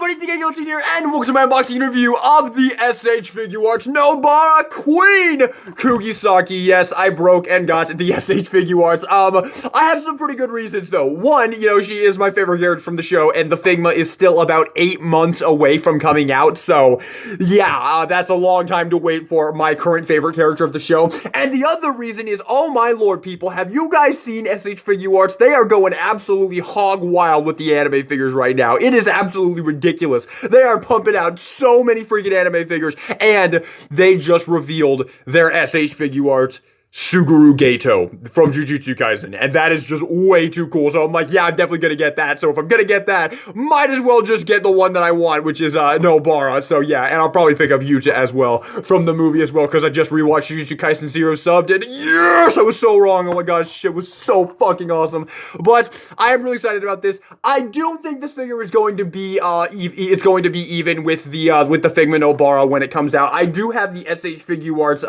everybody, TK here, and welcome to my unboxing review of the SH Figuarts Nobara Queen Kugisaki. Yes, I broke and got the SH Figuarts. I have some pretty good reasons, though. One, she is my favorite character from the show, and the Figma is still about 8 months away from coming out, so yeah, that's a long time to wait for my current favorite character of the show. And the other reason is, oh my lord, people, have you guys seen SH Figuarts? They are going absolutely hog wild with the anime figures right now. It is absolutely ridiculous. They are pumping out so many freaking anime figures, and they just revealed their SH Figuarts Suguru Gato from Jujutsu Kaisen, and that is just way too cool. So I'm like, yeah, I'm definitely gonna get that. So if I'm gonna get that, might as well just get the one that I want, which is Nobara. So yeah, and I'll probably pick up Yuta as well from the movie as well, because I just rewatched Jujutsu Kaisen Zero subbed, and yes, I was so wrong. Oh my gosh, shit was so fucking awesome. But I am really excited about this. I don't think this figure is going to be even with the Figma Nobara when it comes out. I do have the SH Figuarts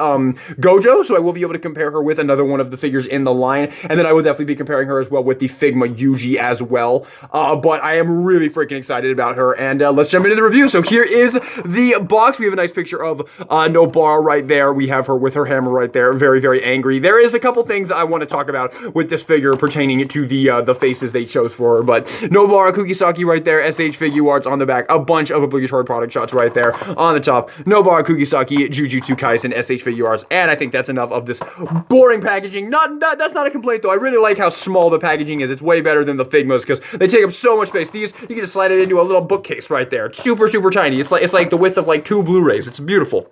Gojo, so I will be able to compare her with another one of the figures in the line, and then I would definitely be comparing her as well with the Figma Yuji as well, but I am really freaking excited about her, and let's jump into the review. So here is the box. We have a nice picture of Nobara right there. We have her with her hammer right there, very, very angry. There is a couple things I want to talk about with this figure pertaining to the faces they chose for her, but Nobara Kugisaki right there, SH Figuarts on the back, a bunch of obligatory product shots right there on the top. Nobara Kugisaki, Jujutsu Kaisen, SH Figuarts, and I think that's enough of this boring packaging. That's not a complaint, though. I really like how small the packaging is. It's way better than the Figmas because they take up so much space. These, you can just slide it into a little bookcase right there. Super, super tiny. It's like the width of like 2 Blu-rays. It's beautiful.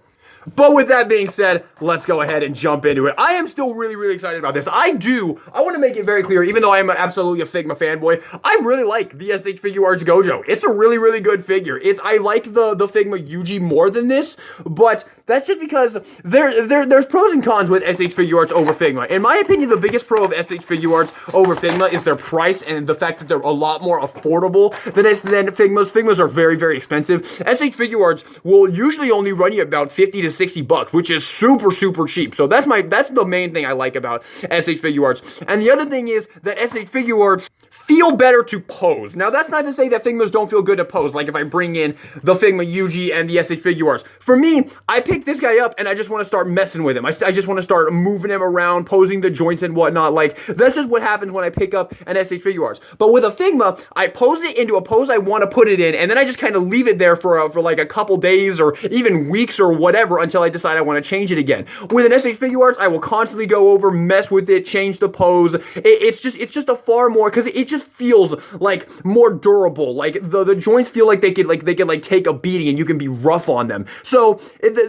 But with that being said, let's go ahead and jump into it. I am still really, really excited about this. I want to make it very clear, even though I am absolutely a Figma fanboy, I really like the SH Figuarts Gojo. It's a really, really good figure. I like the Figma Yuji more than this, but that's just because there's pros and cons with SH Figuarts over Figma. In my opinion, the biggest pro of SH Figuarts over Figma is their price and the fact that they're a lot more affordable than Figmas. Figmas are very, very expensive. SH Figuarts will usually only run you about 50 to 60 bucks, which is super, super cheap. So that's the main thing I like about SH Figuarts. And the other thing is that SH Figuarts feel better to pose. Now, that's not to say that Figmas don't feel good to pose, like if I bring in the Figma Yuji and the SH Figuarts. For me, I pick this guy up and I just want to start messing with him. I just want to start moving him around, posing the joints and whatnot. Like, that's just what happens when I pick up an SH Figuarts. But with a Figma, I pose it into a pose I want to put it in, and then I just kind of leave it there for like a couple days or even weeks or whatever until I decide I want to change it again. With an SH Figuarts, I will constantly go over, mess with it, change the pose. It's just a far more, because it just feels like more durable. Like the joints feel like they could take a beating and you can be rough on them. So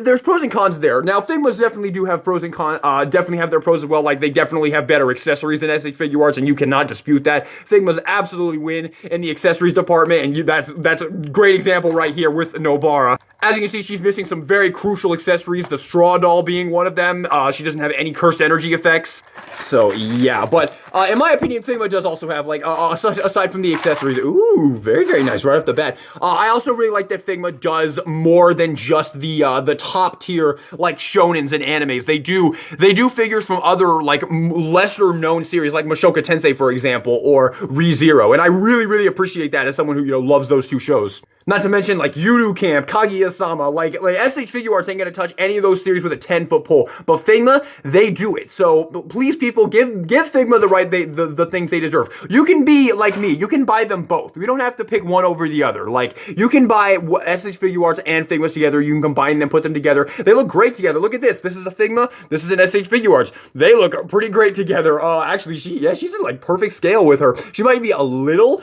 there's pros and cons there. Now Figmas definitely do have pros and cons. Definitely have their pros as well. Like they definitely have better accessories than SH Figuarts, and you cannot dispute that. Figmas absolutely win in the accessories department, and that's a great example right here with Nobara. As you can see, she's missing some very crucial accessories, the straw doll being one of them. She doesn't have any cursed energy effects. So, yeah. But, in my opinion, Figma does also have, like, aside from the accessories, ooh, very, very nice right off the bat. I also really like that Figma does more than just the top tier, like, shonens and animes. They do figures from other, like, lesser known series, like Mushoku Tensei, for example, or ReZero. And I really, really appreciate that as someone who, loves those two shows. Not to mention, like, Yuru Camp, Kaguya-sama, like SH Figuarts ain't gonna touch any of those series with a 10-foot pole. But Figma, they do it. So, please, people, give Figma the things they deserve. You can be like me. You can buy them both. We don't have to pick one over the other. Like, you can buy SH Figuarts and Figmas together. You can combine them, put them together. They look great together. Look at this. This is a Figma. This is an SH Figuarts. They look pretty great together. Actually, she's in, like, perfect scale with her. She might be a little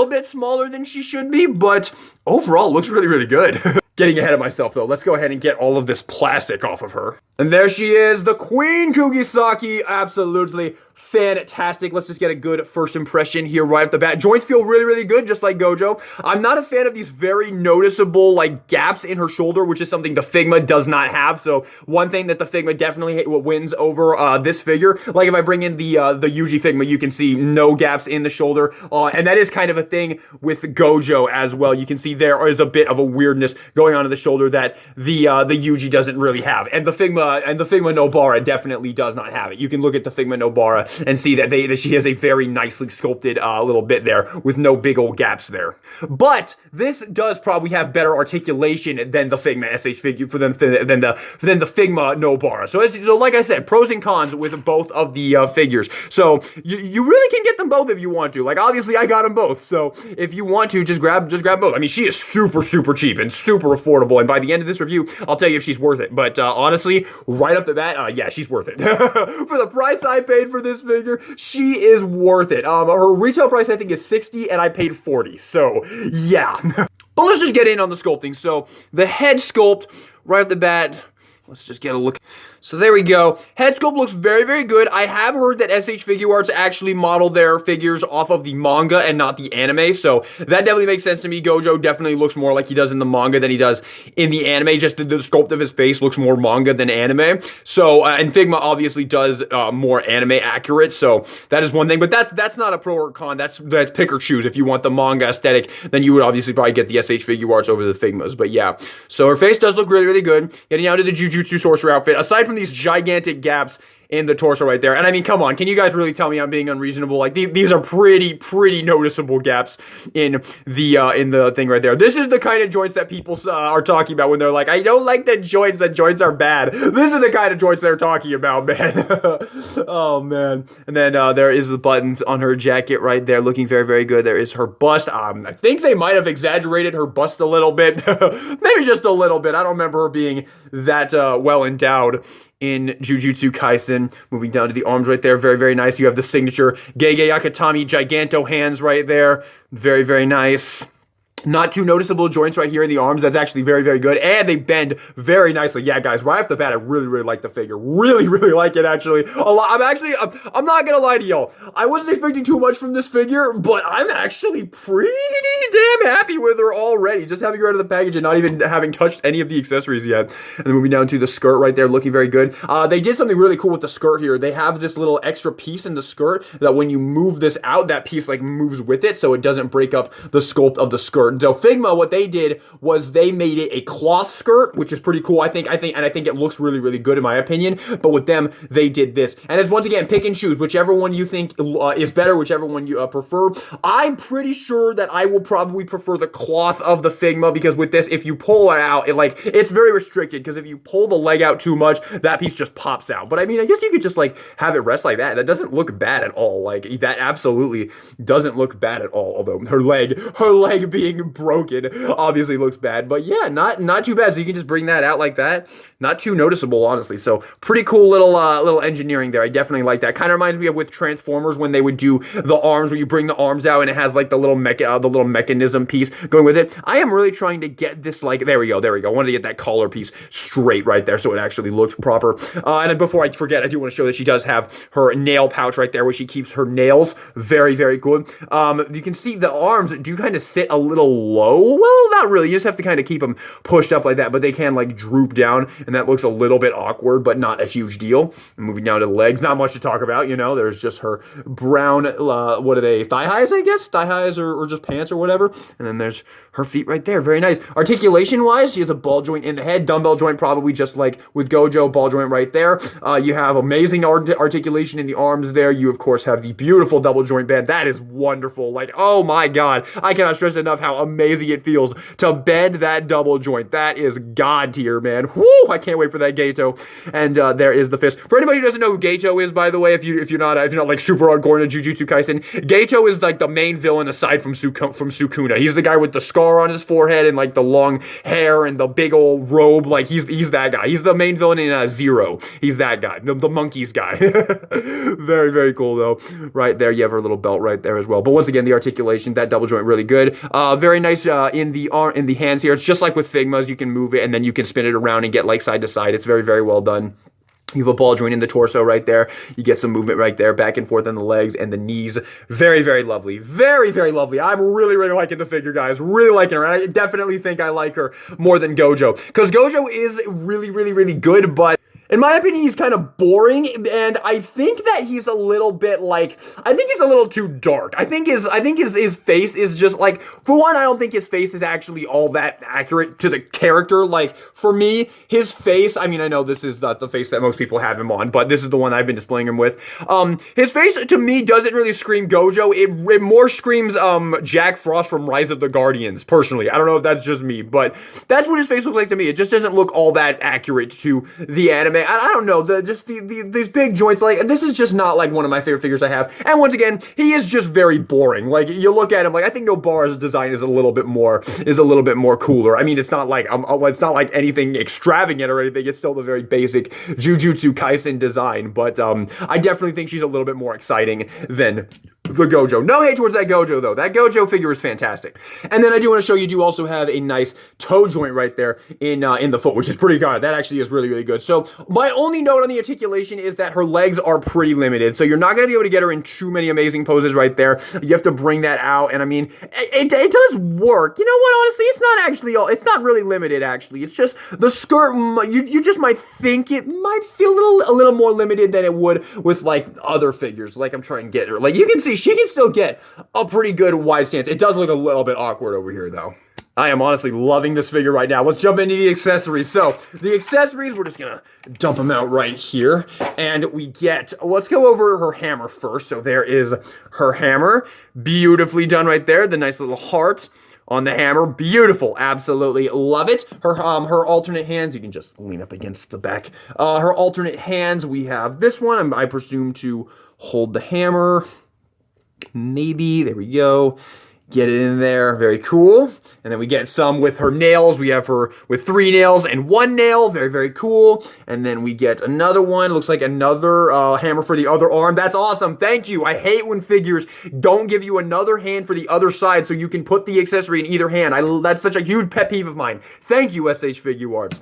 bit smaller than she should be, but overall, looks really, really good. Getting ahead of myself, though. Let's go ahead and get all of this plastic off of her. And there she is, the Queen Kugisaki. Absolutely fantastic. Let's just get a good first impression here right off the bat. Joints feel really, really good, just like Gojo. I'm not a fan of these very noticeable, like, gaps in her shoulder, which is something the Figma does not have. So one thing that the Figma definitely wins over this figure, like if I bring in the Yuji Figma, you can see no gaps in the shoulder. And that is kind of a thing with Gojo as well. You can see there is a bit of a weirdness going on in the shoulder that the Yuji doesn't really have. And the Figma Nobara definitely does not have it. You can look at the Figma Nobara and see that she has a very nicely sculpted little bit there with no big old gaps there. But this does probably have better articulation than the Figma SH figure than the Figma Nobara. So like I said, pros and cons with both of the figures. So you really can get them both if you want to. Like obviously I got them both. So if you want to, just grab both. I mean, she is super cheap and super affordable. And by the end of this review, I'll tell you if she's worth it. But honestly, right off the bat, yeah, she's worth it. For the price I paid for this figure, she is worth it. Her retail price I think is $60 and I paid $40. So yeah. But let's just get in on the sculpting. So the head sculpt right off the bat, let's just get a look. So there we go. Head sculpt looks very good. I have heard that SH Figuarts actually model their figures off of the manga and not the anime, so that definitely makes sense to me. Gojo definitely looks more like he does in the manga than he does in the anime. Just the sculpt of his face looks more manga than anime. So, and Figma obviously does more anime accurate, so that is one thing. But that's not a pro or con. That's pick or choose. If you want the manga aesthetic, then you would obviously probably get the SH Figuarts over the Figmas. But yeah, so her face does look really good. Getting out of the Jujutsu Sorcerer outfit, aside from these gigantic gaps in the torso right there. And I mean, come on, can you guys really tell me I'm being unreasonable? Like these are pretty noticeable gaps in the thing right there. This is the kind of joints that people are talking about when they're like, I don't like the joints are bad. This is the kind of joints they're talking about, man. Oh man. And then there is the buttons on her jacket right there, looking very good. There is her bust. I think they might have exaggerated her bust a little bit. Maybe just a little bit. I don't remember her being that well endowed in Jujutsu Kaisen. Moving down to the arms right there, very nice. You have the signature Gege Akatami Giganto hands right there. Very nice. Not too noticeable joints right here in the arms. That's actually very good. And they bend very nicely. Yeah, guys, right off the bat, I really like the figure. Really like it, actually. A lot. I'm not gonna lie to y'all. I wasn't expecting too much from this figure, but I'm actually pretty damn happy with her already. Just having her out of the package and not even having touched any of the accessories yet. And then moving down to the skirt right there, looking very good. They did something really cool with the skirt here. They have this little extra piece in the skirt that when you move this out, that piece like moves with it, so it doesn't break up the sculpt of the skirt. So Figma, what they did was they made it a cloth skirt, which is pretty cool. I think it looks really good in my opinion. But with them, they did this, and it's once again pick and choose whichever one you think is better, whichever one you prefer. I'm pretty sure that I will probably prefer the cloth of the Figma because with this, if you pull it out, it's very restricted because if you pull the leg out too much, that piece just pops out. But I mean, I guess you could just like have it rest like that. That doesn't look bad at all. Like that absolutely doesn't look bad at all. Although her leg being broken obviously looks bad, but yeah, not too bad. So you can just bring that out like that. Not too noticeable, honestly. So pretty cool little engineering there. I definitely like that. Kind of reminds me of with Transformers when they would do the arms, where you bring the arms out and it has like the little mechanism piece going with it. I am really trying to get this like there we go. I wanted to get that collar piece straight right there so it actually looks proper. And then before I forget, I do want to show that she does have her nail pouch right there where she keeps her nails. Very good. You can see the arms do kind of sit a little low. Well, not really. You just have to kind of keep them pushed up like that, but they can like droop down, and that looks a little bit awkward, but not a huge deal. And moving down to the legs, not much to talk about, you know. There's just her brown, what are they, thigh highs, I guess? Thigh highs or just pants or whatever. And then there's her feet right there. Very nice. Articulation-wise, she has a ball joint in the head, dumbbell joint probably just like with Gojo, ball joint right there. You have amazing articulation in the arms there. You, of course, have the beautiful double joint band. That is wonderful. Like, oh my God. I cannot stress enough how amazing it feels to bend that double joint. That is god tier, man. Whoo! I can't wait for that Gato. And there is the fist. For anybody who doesn't know who Gato is, by the way, if you're not like super hardcore into Jujutsu Kaisen, Gato is like the main villain aside from Sukuna. He's the guy with the scar on his forehead and like the long hair and the big old robe. Like he's that guy. He's the main villain in Zero. He's that guy. The monkeys guy. Very cool though. Right there, you have her little belt right there as well. But once again, the articulation, that double joint, really good. Very nice in the hands here. It's just like with Figmas, you can move it and then you can spin it around and get like side to side. It's very well done. You have a ball joint in the torso right there. You get some movement right there, back and forth on the legs and the knees. Very lovely. Very lovely. I'm really liking the figure, guys. Really liking her. And I definitely think I like her more than Gojo. Because Gojo is really good, but In my opinion, he's kind of boring, and I think that he's a little bit like, I think he's a little too dark. I think his face is just like, for one, I don't think his face is actually all that accurate to the character. Like, for me, his face, I mean, I know this is not the face that most people have him on, but this is the one I've been displaying him with. His face, to me, doesn't really scream Gojo. It more screams, Jack Frost from Rise of the Guardians, personally. I don't know if that's just me, but that's what his face looks like to me. It just doesn't look all that accurate to the anime. I don't know, these big joints, like, this is just not like one of my favorite figures I have. And once again, he is just very boring. Like, you look at him, like, I think Nobara's design is a little bit more cooler. I mean, it's not like anything extravagant or anything. It's still the very basic Jujutsu Kaisen design, but I definitely think she's a little bit more exciting than the Gojo. No hate towards that Gojo, though. That Gojo figure is fantastic. And then I do want to show you do also have a nice toe joint right there in the foot, which is pretty good. That actually is really, really good. So my only note on the articulation is that her legs are pretty limited. So you're not going to be able to get her in too many amazing poses right there. You have to bring that out. And I mean, it does work. You know what? Honestly, it's not really limited, actually. It's just the skirt, you just might think it might feel a little more limited than it would with like other figures. Like I'm trying to get her. Like you can see, she can still get a pretty good wide stance. It does look a little bit awkward over here, though. I am honestly loving this figure right now. Let's jump into the accessories. So, the accessories, we're just gonna dump them out right here. And let's go over her hammer first. So, there is her hammer. Beautifully done right there. The nice little heart on the hammer. Beautiful. Absolutely love it. Her alternate hands, you can just lean up against the back. Her alternate hands, we have this one, I presume, to hold the hammer. Maybe, there we go. Get it in there, very cool. And then we get some with her nails. We have her with 3 nails and 1 nail, very, very cool. And then we get another one, looks like another hammer for the other arm. That's awesome, thank you. I hate when figures don't give you another hand for the other side so you can put the accessory in either hand. That's such a huge pet peeve of mine. Thank you, SH Figuarts.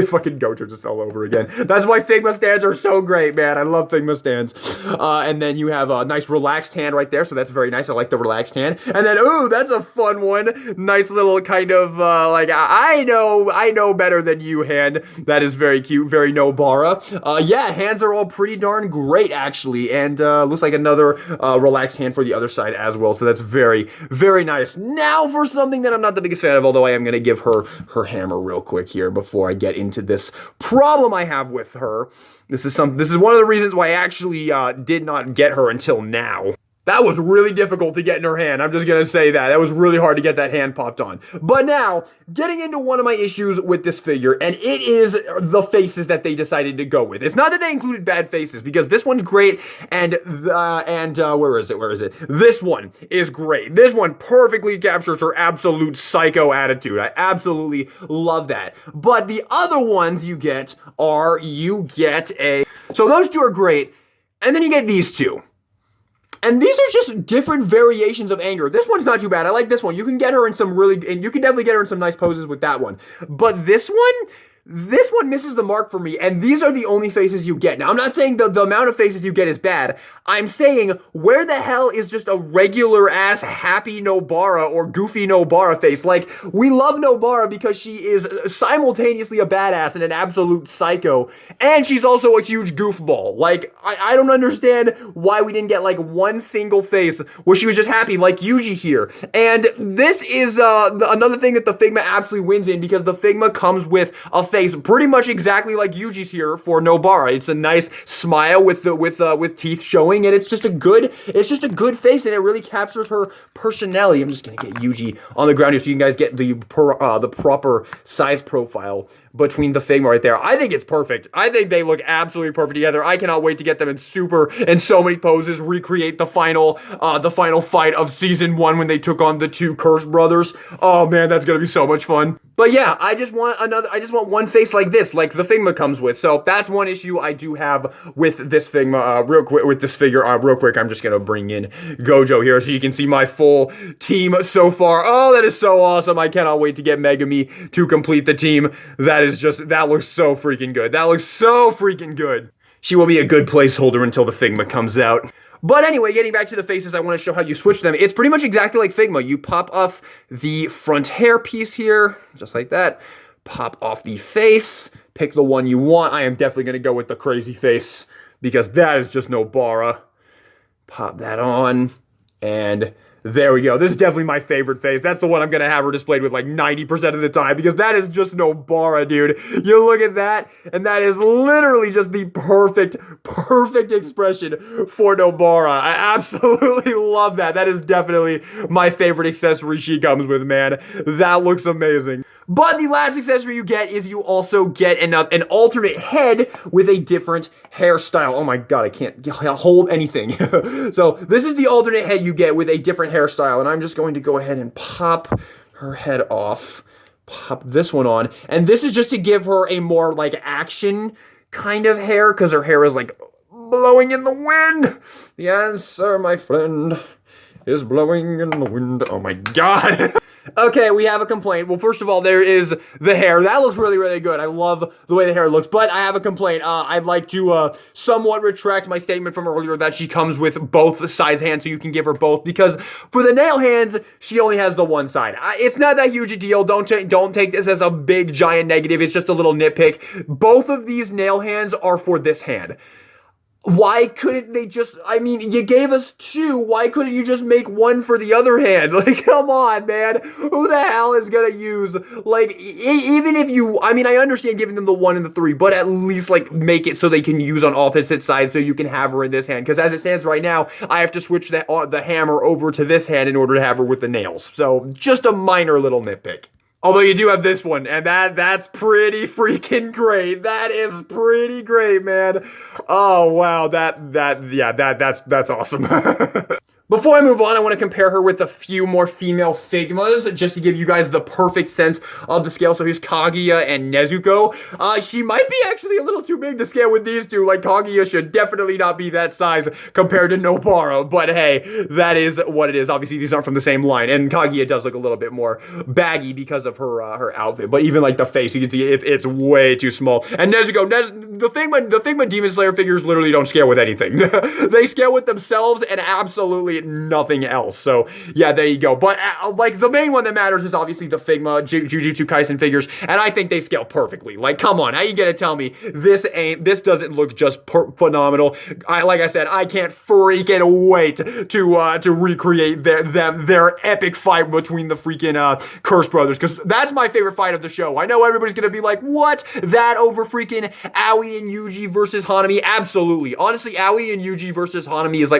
Fucking Gojo just fell over again. That's why Figma stands are so great, man. I love Figma stands. And then you have a nice relaxed hand right there, so that's very nice. I like the relaxed hand. And then, ooh, that's a fun one. Nice little kind of, like, I know better than you hand. That is very cute, very Nobara. Yeah, hands are all pretty darn great, actually. And looks like another relaxed hand for the other side as well. So that's very, very nice. Now for something that I'm not the biggest fan of, although I am going to give her hammer real quick here before I get into this problem I have with her. This is one of the reasons why I actually did not get her until now. That was really difficult to get in her hand. I'm just going to say that. That was really hard to get that hand popped on. But now, getting into one of my issues with this figure, and it is the faces that they decided to go with. It's not that they included bad faces, because this one's great, and where is it? This one is great. This one perfectly captures her absolute psycho attitude. I absolutely love that. But the other ones you get so those two are great, and then you get these two. And these are just different variations of anger. This one's not too bad. I like this one. You can get her in and you can definitely get her in some nice poses with that one. But this one misses the mark for me, and these are the only faces you get. Now, I'm not saying the amount of faces you get is bad. I'm saying, where the hell is just a regular-ass happy Nobara or goofy Nobara face? Like, we love Nobara because she is simultaneously a badass and an absolute psycho, and she's also a huge goofball. Like, I don't understand why we didn't get, like, one single face where she was just happy, like Yuji here. And this is another thing that the Figma absolutely wins in, because the Figma comes with a face pretty much exactly like Yuji's here for Nobara. It's a nice smile with teeth showing, and it's just a good face, and it really captures her personality. I'm just gonna get Yuji on the ground here so you guys get the proper size profile between the Figma right there. I think it's perfect. I think they look absolutely perfect together. I cannot wait to get them in so many poses, recreate the final fight of season 1 when they took on the 2 Curse brothers. Oh man, that's gonna be so much fun. But yeah, I just want one face like this, like the Figma comes with. So that's one issue I do have with this Figma, real quick, with this figure. Real quick, I'm just gonna bring in Gojo here so you can see my full team so far. Oh, that is so awesome. I cannot wait to get Megami to complete the team. That looks so freaking good. That looks so freaking good. She will be a good placeholder until the Figma comes out. But anyway, getting back to the faces, I want to show how you switch them. It's pretty much exactly like Figma. You pop off the front hair piece here, just like that. Pop off the face, pick the one you want. I am definitely going to go with the crazy face because that is just Nobara. Pop that on, and there we go. This is definitely my favorite face. That's the one I'm going to have her displayed with like 90% of the time because that is just Nobara, dude. You look at that, and that is literally just the perfect expression for Nobara. I absolutely love that. That is definitely my favorite accessory she comes with, man. That looks amazing. But the last accessory you get is you also get an alternate head with a different hairstyle. Oh my god, I can't hold anything. So this is the alternate head you get with a different hairstyle, and I'm just going to go ahead and pop her head off. Pop this one on, and this is just to give her a more like action kind of hair, because her hair is like blowing in the wind. The answer, my friend, is blowing in the wind. Oh my god. Okay, we have a complaint. Well, first of all, there is the hair. That looks really good. I love the way the hair looks, but I have a complaint. I'd like to somewhat retract my statement from earlier that she comes with both sides hands, so you can give her both, because for the nail hands, she only has the one side. It's not that huge a deal. Don't take this as a big, giant negative. It's just a little nitpick. Both of these nail hands are for this hand. Why couldn't they just, I mean, you gave us two, why couldn't you just make one for the other hand? Like, come on, man. Who the hell is gonna use, like, even if you, I mean, I understand giving them the 1 and the 3, but at least, like, make it so they can use on opposite sides so you can have her in this hand. Because as it stands right now, I have to switch the hammer over to this hand in order to have her with the nails. So, just a minor little nitpick. Although you do have this one, and that's pretty freaking great. That is pretty great, man. Oh wow, that's awesome. Before I move on, I want to compare her with a few more female Figmas, just to give you guys the perfect sense of the scale. So here's Kaguya and Nezuko. She might be actually a little too big to scale with these two. Like, Kaguya should definitely not be that size compared to Nobara, but hey, that is what it is. Obviously, these aren't from the same line, and Kaguya does look a little bit more baggy because of her outfit, but even like the face, you can see it's way too small. And Nezuko, the Figma Demon Slayer figures literally don't scale with anything. They scale with themselves and absolutely nothing else. So yeah, there you go. But like, the main one that matters is obviously the Figma Jujutsu Kaisen figures, and I think they scale perfectly. Like, come on, how you gonna tell me this doesn't look just phenomenal? Like I said, I can't freaking wait to recreate their epic fight between the freaking Curse Brothers, because that's my favorite fight of the show. I know everybody's gonna be like, what? That over freaking Aoi and Yuji versus Hanami? Absolutely. Honestly, Aoi and Yuji versus Hanami is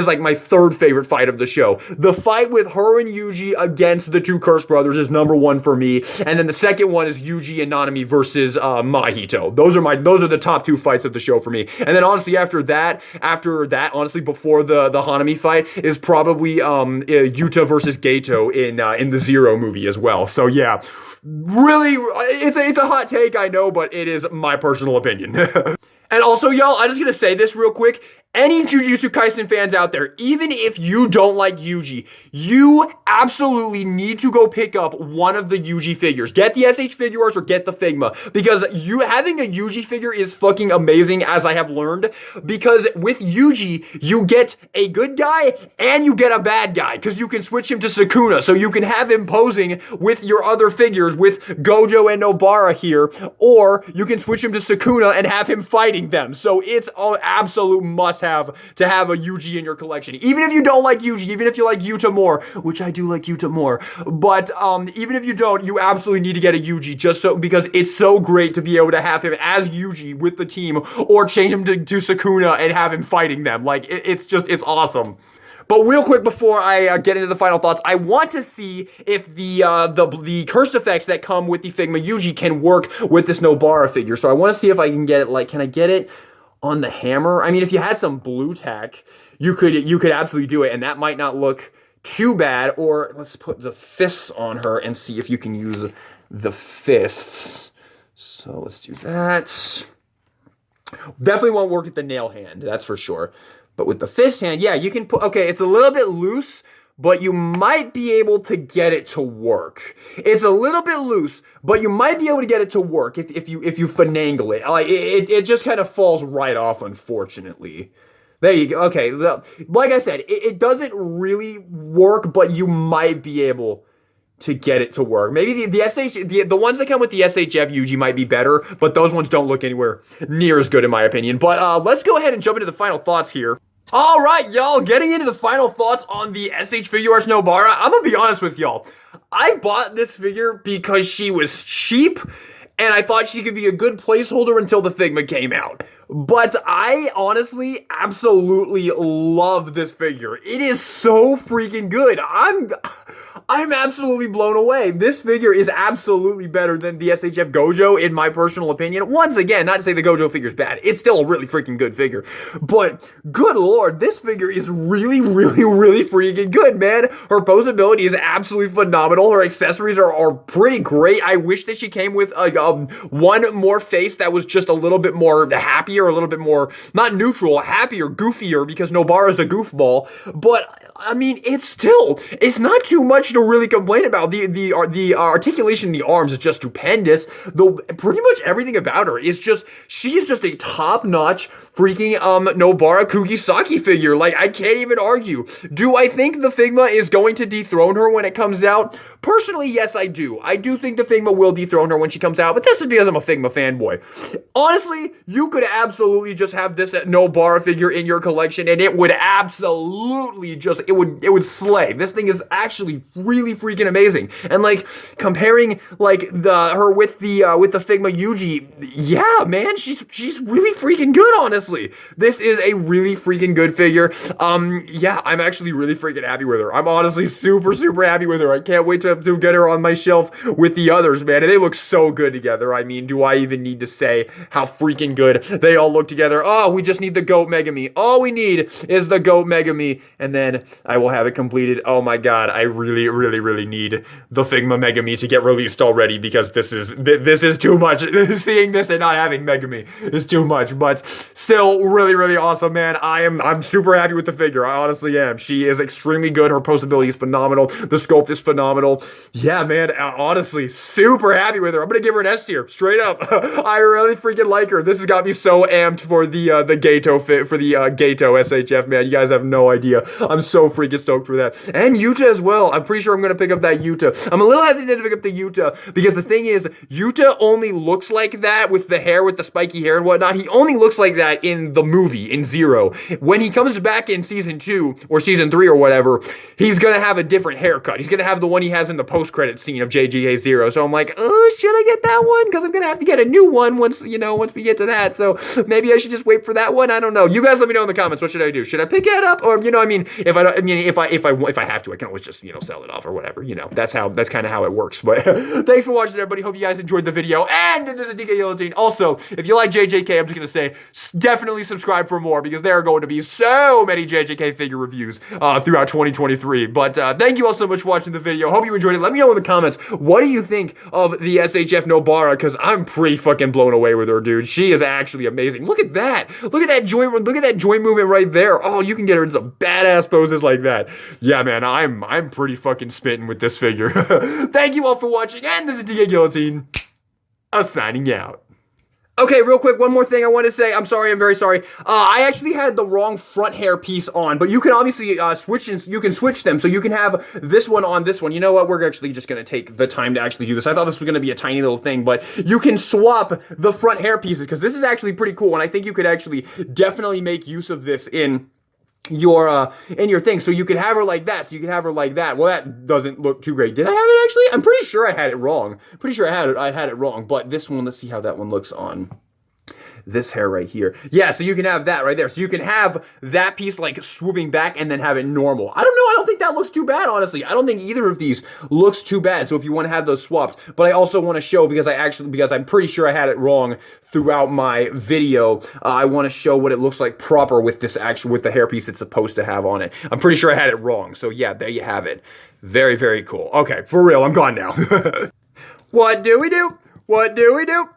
like my third favorite fight of the show. The fight with her and Yuji against the two Curse Brothers is #1 for me, and then the second one is Yuji and Nanami versus Mahito. Those are the top 2 fights of the show for me. And then honestly, after that, honestly, before the Hanami fight is probably Yuta versus Geto in the Zero movie as well. So yeah, really, it's a hot take, I know, but it is my personal opinion. And also, y'all, I'm just gonna say this real quick. Any Jujutsu Kaisen fans out there, even if you don't like Yuji, you absolutely need to go pick up one of the Yuji figures. Get the SH Figuarts or get the Figma, because having a Yuji figure is fucking amazing, as I have learned, because with Yuji, you get a good guy and you get a bad guy, because you can switch him to Sukuna, so you can have him posing with your other figures, with Gojo and Nobara here, or you can switch him to Sukuna and have him fighting them. So it's an absolute must have to have a Yuji in your collection. Even if you don't like Yuji, even if you like Yuta more, which I do like Yuta more, but even if you don't, you absolutely need to get a Yuji, just so, because it's so great to be able to have him as Yuji with the team, or change him to Sukuna and have him fighting them. Like, it's awesome. But real quick, before I get into the final thoughts, I want to see if the cursed effects that come with the Figma Yuji can work with this Nobara figure. So I want to see if I can get it, like, can I get it on the hammer? I mean, if you had some blue tack, you could absolutely do it, and that might not look too bad. Or let's put the fists on her and see if you can use the fists. So let's do that. Definitely won't work with the nail hand, that's for sure. But with the fist hand, yeah, you can put, okay, it's a little bit loose, but you might be able to get it to work. It's a little bit loose, but you might be able to get it to work if you finagle it. Like, it just kind of falls right off, unfortunately. There you go. Okay, like I said, it doesn't really work, but you might be able to get it to work. Maybe the ones that come with the SHF Yuji might be better, but those ones don't look anywhere near as good in my opinion. But let's go ahead and jump into the final thoughts here. All right, y'all, getting into the final thoughts on the SH Figuarts Nobara. I'm gonna be honest with y'all. I bought this figure because she was cheap, and I thought she could be a good placeholder until the Figma came out. But I honestly absolutely love this figure. It is so freaking good. I'm absolutely blown away. This figure is absolutely better than the SHF Gojo in my personal opinion. Once again, not to say the Gojo figure's bad. It's still a really freaking good figure. But good lord, this figure is really, really, really freaking good, man. Her posability is absolutely phenomenal. Her accessories are pretty great. I wish that she came with one more face that was just a little bit more happier, a little bit more, not neutral, happier, goofier, because Nobara's a goofball. But I mean, it's not too much to really complain about. The articulation in the arms is just stupendous. Pretty much everything about her is just, she's just a top-notch freaking Nobara Kugisaki figure. Like, I can't even argue. Do I think the Figma is going to dethrone her when it comes out? Personally, yes, I do. I do think the Figma will dethrone her when she comes out, but this is because I'm a Figma fanboy. Honestly, you could absolutely just have this Nobara figure in your collection, and it would absolutely just, it would slay. This thing is actually really freaking amazing. And like comparing like her with the Figma Yuji, yeah, man, she's really freaking good, honestly. This is a really freaking good figure. Yeah, I'm actually really freaking happy with her. I'm honestly super happy with her. I can't wait to get her on my shelf with the others, man. And they look so good together. I mean, do I even need to say how freaking good they all look together? Oh, we just need the GOAT Megami. All we need is the GOAT Megami, and then I will have it completed. Oh my god, I really need the Figma Megami to get released already, because this is too much. Seeing this and not having Megami is too much, but still really awesome, man. I'm super happy with the figure. I honestly am. She is extremely good. Her posability is phenomenal. The sculpt is phenomenal. Yeah, man, honestly, super happy with her. I'm gonna give her an S tier, straight up. I really freaking like her. This has got me so amped for the Gato fit, for the Gato SHF, man. You guys have no idea. I'm so freaking stoked for that. And Yuta as well. I'm pretty sure I'm gonna pick up that Yuta. I'm a little hesitant to pick up the Yuta because the thing is, Yuta only looks like that with the hair, with the spiky hair and whatnot. He only looks like that in the movie, in Zero. When he comes back in season 2 or season 3 or whatever, he's gonna have a different haircut. He's gonna have the one he has in the post-credit scene of JGA Zero. So I'm like, oh, should I get that one? Because I'm gonna have to get a new one once we get to that. So maybe I should just wait for that one. I don't know. You guys let me know in the comments. What should I do? Should I pick it up? Or, I mean, if I have to, I can always just, sell it off or whatever. That's kind of how it works. But thanks for watching, everybody. Hope you guys enjoyed the video. And there's a DK Guillotine. Also, if you like JJK, I'm just gonna say, definitely subscribe for more, because there are going to be so many JJK figure reviews throughout 2023. But thank you all so much for watching the video. Hope you enjoyed it. Let me know in the comments, what do you think of the SHF Nobara? Because I'm pretty fucking blown away with her, dude. She is actually amazing. Look at that. Look at that joint movement right there. Oh, you can get her in some badass poses like that. Yeah, man, I'm pretty fucking spitting with this figure. Thank you all for watching, and this is DK Guillotine, signing out. Okay, real quick, one more thing I want to say. I'm sorry, I'm very sorry. I actually had the wrong front hair piece on, but you can obviously switch them, so you can have this one on this one. You know what? We're actually just going to take the time to actually do this. I thought this was going to be a tiny little thing, but you can swap the front hair pieces, because this is actually pretty cool, and I think you could actually definitely make use of this in your thing. So you can have her like that, so you can have her like that. Well, that doesn't look too great. Did I have it actually? I'm pretty sure I had it wrong. Pretty sure I had it wrong, but this one, let's see how that one looks on this hair right here. Yeah, so you can have that right there. So you can have that piece like swooping back and then have it normal. I don't know. I don't think that looks too bad, honestly. I don't think either of these looks too bad. So if you want to have those swapped, but I also want to show, because I'm pretty sure I had it wrong throughout my video. I want to show what it looks like proper with this with the hairpiece it's supposed to have on it. I'm pretty sure I had it wrong. So yeah, there you have it. Very cool. Okay, for real, I'm gone now. What do we do? What do we do?